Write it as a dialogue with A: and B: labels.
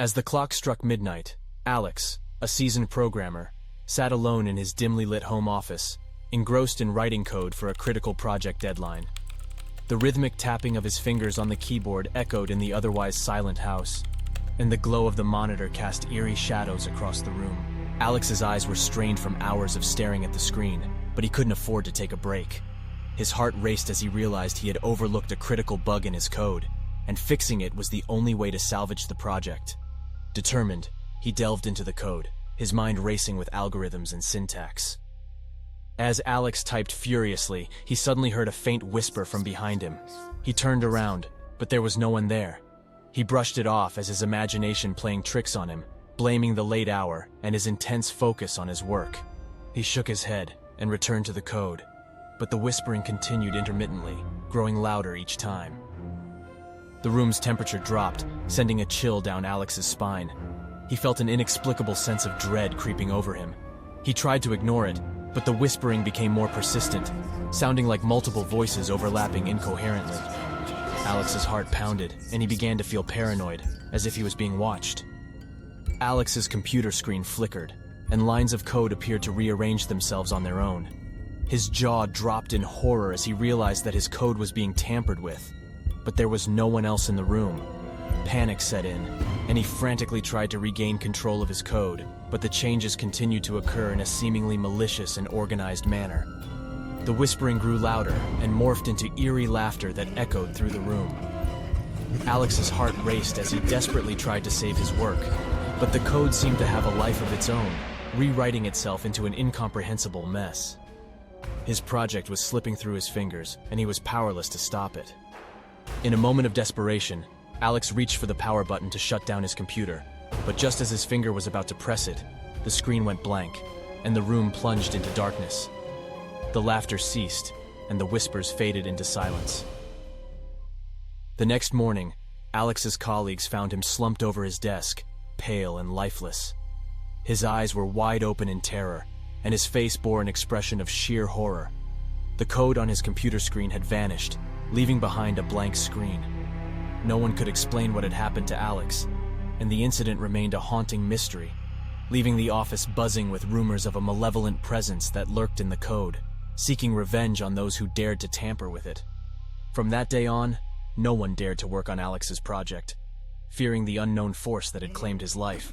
A: As the clock struck midnight, Alex, a seasoned programmer, sat alone in his dimly lit home office, engrossed in writing code for a critical project deadline. The rhythmic tapping of his fingers on the keyboard echoed in the otherwise silent house, and the glow of the monitor cast eerie shadows across the room. Alex's eyes were strained from hours of staring at the screen, but he couldn't afford to take a break. His heart raced as he realized he had overlooked a critical bug in his code, and fixing it was the only way to salvage the project. Determined, he delved into the code, his mind racing with algorithms and syntax. As Alex typed furiously, he suddenly heard a faint whisper from behind him. He turned around, but there was no one there. He brushed it off as his imagination playing tricks on him, blaming the late hour and his intense focus on his work. He shook his head and returned to the code, but the whispering continued intermittently, growing louder each time. The room's temperature dropped, sending a chill down Alex's spine. He felt an inexplicable sense of dread creeping over him. He tried to ignore it, but the whispering became more persistent, sounding like multiple voices overlapping incoherently. Alex's heart pounded, and he began to feel paranoid, as if he was being watched. Alex's computer screen flickered, and lines of code appeared to rearrange themselves on their own. His jaw dropped in horror as he realized that his code was being tampered with, but there was no one else in the room. Panic set in, and he frantically tried to regain control of his code, but the changes continued to occur in a seemingly malicious and organized manner. The whispering grew louder and morphed into eerie laughter that echoed through the room. Alex's heart raced as he desperately tried to save his work, but the code seemed to have a life of its own, rewriting itself into an incomprehensible mess. His project was slipping through his fingers, and he was powerless to stop it. In a moment of desperation, Alex reached for the power button to shut down his computer, but just as his finger was about to press it, the screen went blank, and the room plunged into darkness. The laughter ceased, and the whispers faded into silence. The next morning, Alex's colleagues found him slumped over his desk, pale and lifeless. His eyes were wide open in terror, and his face bore an expression of sheer horror. The code on his computer screen had vanished, leaving behind a blank screen. No one could explain what had happened to Alex, and the incident remained a haunting mystery, leaving the office buzzing with rumors of a malevolent presence that lurked in the code, seeking revenge on those who dared to tamper with it. From that day on, no one dared to work on Alex's project, fearing the unknown force that had claimed his life.